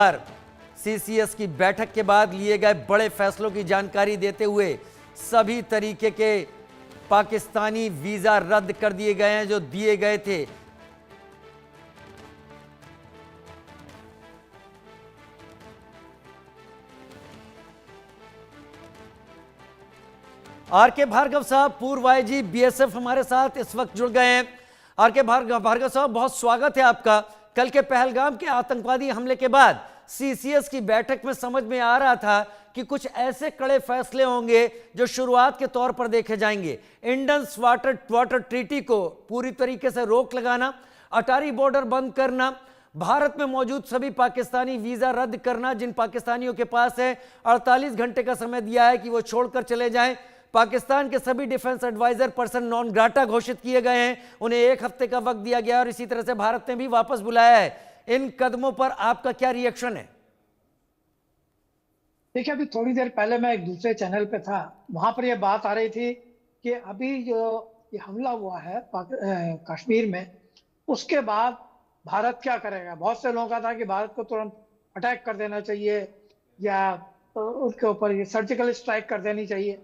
CCS की बैठक के बाद लिए गए बड़े फैसलों की जानकारी देते हुए सभी तरीके के पाकिस्तानी वीजा रद्द कर दिए गए हैं जो दिए गए थे। आर.के. भार्गव साहब, पूर्व आईजी बीएसएफ हमारे साथ इस वक्त जुड़ गए हैं। आर.के. भार्गव साहब, बहुत स्वागत है आपका। कल के पहलगाम के आतंकवादी हमले के बाद सीसीएस की बैठक में समझ में आ रहा था कि कुछ ऐसे कड़े फैसले होंगे जो शुरुआत के तौर पर देखे जाएंगे। इंडस वाटर ट्रीटी को पूरी तरीके से रोक लगाना, अटारी बॉर्डर बंद करना, भारत में मौजूद सभी पाकिस्तानी वीजा रद्द करना, जिन पाकिस्तानियों के पास है 48 घंटे का समय दिया है कि वो छोड़कर चले जाएं। पाकिस्तान के सभी defence adviser persona non grata घोषित किए गए हैं, उन्हें 1 हफ्ते का वक्त दिया गया और इसी तरह से भारत ने भी वापस बुलाया है। इन कदमों पर आपका क्या रिएक्शन है? देखिए, अभी थोड़ी देर पहले मैं एक दूसरे चैनल पे था, वहां पर यह बात आ रही थी कि अभी जो ये हमला हुआ है कश्मीर में, उसके बाद भारत क्या करेगा। बहुत से लोगों का था कि भारत को तुरंत अटैक कर देना चाहिए या उसके ऊपर ये सर्जिकल स्ट्राइक कर देनी चाहिए।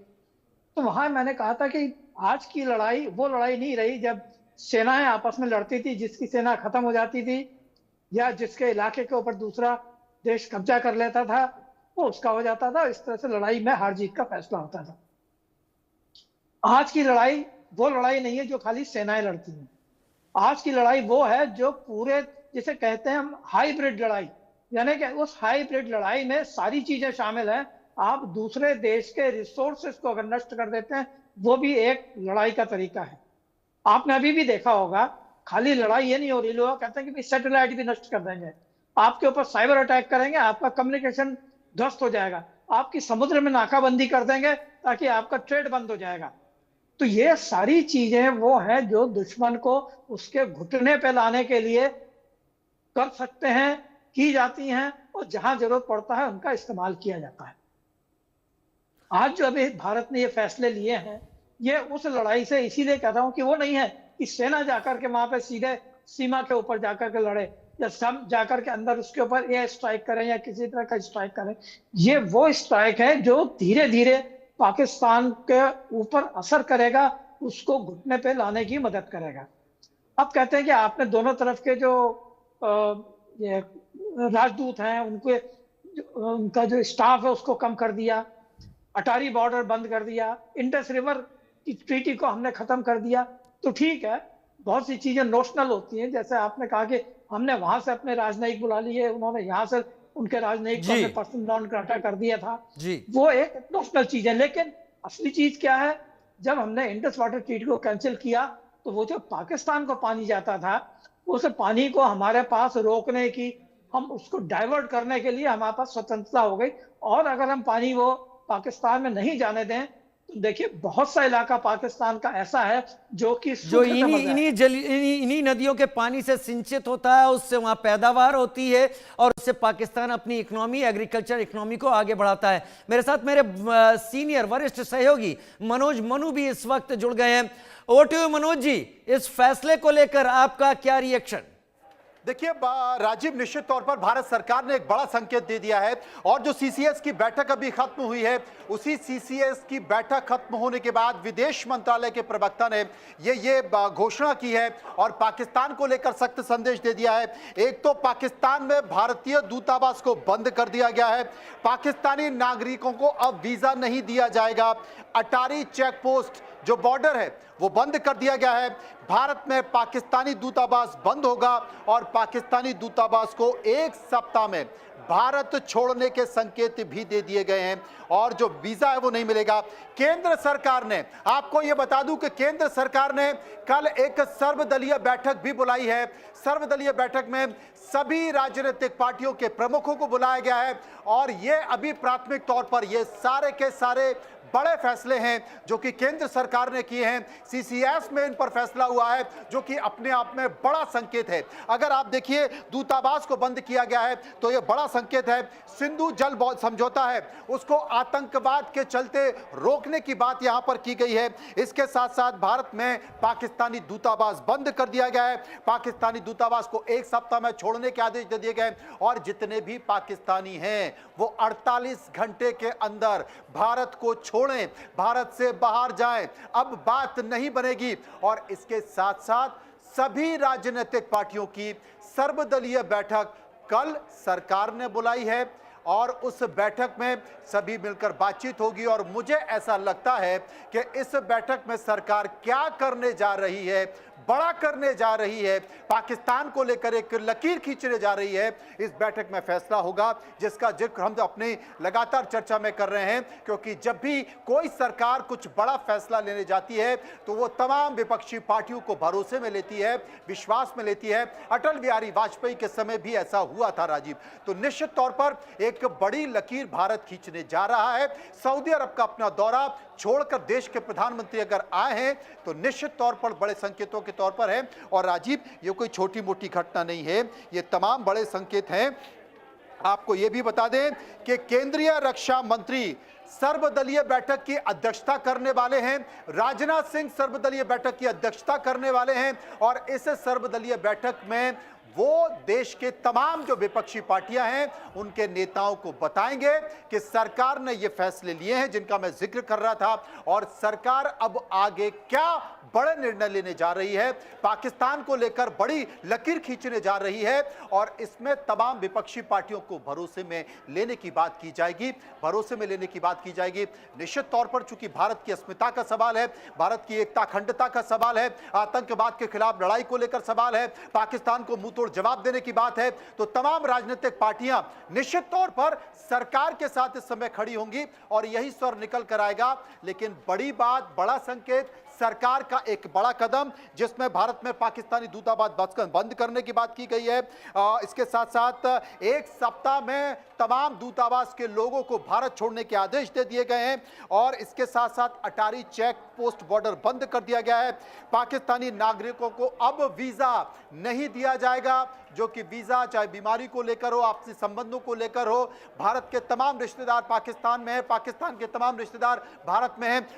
तो वहां मैंने कहा था कि आज की लड़ाई वो लड़ाई नहीं रही जब सेनाएं आपस में लड़ती थी, जिसकी सेना खत्म हो जाती थी या जिसके इलाके के ऊपर दूसरा देश कब्जा कर लेता था वो उसका हो जाता था। इस तरह से लड़ाई में हार जीत का फैसला होता था। आज की लड़ाई वो लड़ाई नहीं है जो खाली सेनाएं लड़ती हैं। आज की लड़ाई वो है जो पूरे, जिसे कहते हैं हम हाइब्रिड लड़ाई, यानी कि उस हाइब्रिड लड़ाई में सारी चीजें शामिल हैं। आप दूसरे देश के रिसोर्सेस को अगर नष्ट कर देते हैं, वो भी एक लड़ाई का तरीका है। आपने अभी भी देखा होगा, खाली लड़ाई ये नहीं हो रही, लोग कहते हैं कि सैटेलाइट भी नष्ट कर देंगे, आपके ऊपर साइबर अटैक करेंगे, आपका कम्युनिकेशन ध्वस्त हो जाएगा, आपकी समुद्र में नाकाबंदी कर देंगे ताकि आपका ट्रेड बंद हो जाएगा। तो ये सारी चीजें वो हैं जो दुश्मन को उसके घुटने पे लाने के लिए कर सकते हैं, की जाती हैं, और जहां जरूरत पड़ता है उनका इस्तेमाल किया जाता है। आज जो अभी भारत ने ये फैसले लिए हैं, ये उस लड़ाई से इसीलिए कहता हूं कि वो नहीं है कि सेना जाकर के वहां पे सीधे सीमा के ऊपर जाकर के लड़े या सब जाकर के अंदर उसके ऊपर एयर स्ट्राइक करें या किसी तरह का स्ट्राइक करें। ये वो स्ट्राइक है जो धीरे धीरे पाकिस्तान के ऊपर असर करेगा, उसको घुटने पे लाने की मदद करेगा। अब कहते हैं कि आपने दोनों तरफ के जो ये राजदूत हैं उनका जो स्टाफ है उसको कम कर दिया, अटारी बॉर्डर बंद कर दिया, इंडस रिवर की ट्रीटी को हमने खत्म कर दिया। तो ठीक है, बहुत सी चीजें नोशनल होती हैं, जैसे आपने कहा कि हमने वहां से अपने राजनयिक बुला लिए, उन्होंने यहाँ से उनके राजनयिक को अपने पर्सन नॉन ग्राटा कर दिया था जी। वो एक नोशनल चीज है, लेकिन असली चीज क्या है, जब हमने इंडस वाटर ट्रीटी को कैंसिल किया तो वो जो पाकिस्तान को पानी जाता था, उस पानी को हमारे पास रोकने की, हम उसको डाइवर्ट करने के लिए हमारे पास स्वतंत्रता हो गई। और अगर हम पानी वो पाकिस्तान में नहीं जाने दें तो देखिए बहुत सा इलाका पाकिस्तान का ऐसा है जो कि इन्हीं नदियों के पानी से सिंचित होता है, उससे वहां पैदावार होती है और उससे पाकिस्तान अपनी इकोनॉमी, एग्रीकल्चर इकोनॉमी को आगे बढ़ाता है। मेरे साथ मेरे सीनियर वरिष्ठ सहयोगी मनोज मनु भी इस वक्त जुड़ गए हैं। Over to you Manoj ji, इस फैसले को लेकर आपका क्या रिएक्शन? देखिए राजीव, निश्चित तौर पर भारत सरकार ने एक बड़ा संकेत दे दिया है और जो सीसीएस की बैठक अभी खत्म हुई है, उसी सीसीएस की बैठक खत्म होने के बाद विदेश मंत्रालय के प्रवक्ता ने ये घोषणा की है और पाकिस्तान को लेकर सख्त संदेश दे दिया है। एक तो पाकिस्तान में भारतीय दूतावास को बंद कर दिया गया है, पाकिस्तानी नागरिकों को अब वीजा नहीं दिया जाएगा, अटारी चेक पोस्ट जो बॉर्डर है वो बंद कर दिया गया है, भारत में पाकिस्तानी दूतावास बंद होगा और पाकिस्तानी दूतावास को 1 सप्ताह में भारत छोड़ने के संकेत भी दे दिए गए हैं और जो वीजा है वो नहीं मिलेगा। केंद्र सरकार ने, आपको ये बता दूं कि केंद्र सरकार ने कल एक सर्वदलीय बैठक भी बुलाई है। सर्वदलीय बैठक में सभी राजनीतिक पार्टियों के प्रमुखों को बुलाया गया है और ये अभी प्राथमिक तौर पर ये सारे के सारे बड़े फैसले हैं जो कि केंद्र सरकार ने किए हैं। सीसीएस में इन पर फैसला हुआ है जो कि अपने आप में बड़ा संकेत है। अगर आप देखिए दूतावास को बंद किया गया है तो यह बड़ा संकेत है। सिंधु जल समझौता है उसको आतंकवाद के चलते रोकने की बात यहां पर की गई है। इसके साथ साथ भारत में पाकिस्तानी दूतावास बंद कर दिया गया है। पाकिस्तानी दूतावास को 1 सप्ताह में छोड़ने के आदेश दे दिए गए और जितने भी पाकिस्तानी हैं वो 48 घंटे के अंदर भारत को छोड़ें, भारत से बाहर जाएं। अब बात नहीं बनेगी। और इसके साथ साथ सभी राजनीतिक पार्टियों की सर्वदलीय बैठक कल सरकार ने बुलाई है और उस बैठक में सभी मिलकर बातचीत होगी। और मुझे ऐसा लगता है कि इस बैठक में सरकार क्या करने जा रही है, बड़ा करने जा रही है, पाकिस्तान को लेकर एक लकीर खींचने जा रही है। इस बैठक में फैसला होगा जिसका जिक्र हम अपनी लगातार चर्चा में कर रहे हैं, क्योंकि जब भी कोई सरकार कुछ बड़ा फैसला लेने जाती है तो वो तमाम विपक्षी पार्टियों को भरोसे में लेती है, विश्वास में लेती है। अटल बिहारी वाजपेयी के समय भी ऐसा हुआ था राजीव। तो निश्चित तौर पर एक बड़ी लकीर भारत खींचने जा रहा है। सऊदी अरब का अपना दौरा छोड़कर देश के प्रधानमंत्री अगर आए हैं तो निश्चित तौर पर बड़े संकेतों के तौर पर है। और राजीव, ये कोई छोटी मोटी घटना नहीं है, ये तमाम बड़े संकेत हैं। आपको यह भी बता दें कि केंद्रीय रक्षा मंत्री सर्वदलीय बैठक की अध्यक्षता करने वाले हैं। राजनाथ सिंह सर्वदलीय बैठक की अध्यक्षता करने वाले हैं और इस सर्वदलीय बैठक में वो देश के तमाम जो विपक्षी पार्टियां हैं उनके नेताओं को बताएंगे कि सरकार ने ये फैसले लिए हैं जिनका मैं जिक्र कर रहा था और सरकार अब आगे क्या बड़े निर्णय लेने जा रही है, पाकिस्तान को लेकर बड़ी लकीर खींचने जा रही है। और इसमें तमाम विपक्षी पार्टियों को भरोसे में लेने की बात की जाएगी, भरोसे में लेने की बात की जाएगी। निश्चित तौर पर चूंकि भारत की अस्मिता का सवाल है, भारत की एकता अखंडता का सवाल है, आतंकवाद के खिलाफ लड़ाई को लेकर सवाल है, पाकिस्तान को मुंह जवाब देने की बात है, तो तमाम राजनीतिक पार्टियां निश्चित तौर पर सरकार के साथ इस समय खड़ी होंगी और यही स्वर निकल कर आएगा। लेकिन बड़ी बात, बड़ा संकेत, सरकार का एक बड़ा कदम जिसमें भारत में पाकिस्तानी दूतावास बंद करने की बात की गई है। इसके साथ साथ 1 सप्ताह में तमाम दूतावास के लोगों को भारत छोड़ने के आदेश दे दिए गए हैं और इसके साथ साथ अटारी चेक पोस्ट बॉर्डर बंद कर दिया गया है। पाकिस्तानी नागरिकों को अब वीजा नहीं दिया जाएगा, जो कि वीजा चाहे बीमारी को लेकर हो, आपसी संबंधों को लेकर हो। भारत के तमाम रिश्तेदार पाकिस्तान में है, पाकिस्तान के तमाम रिश्तेदार भारत में हैं,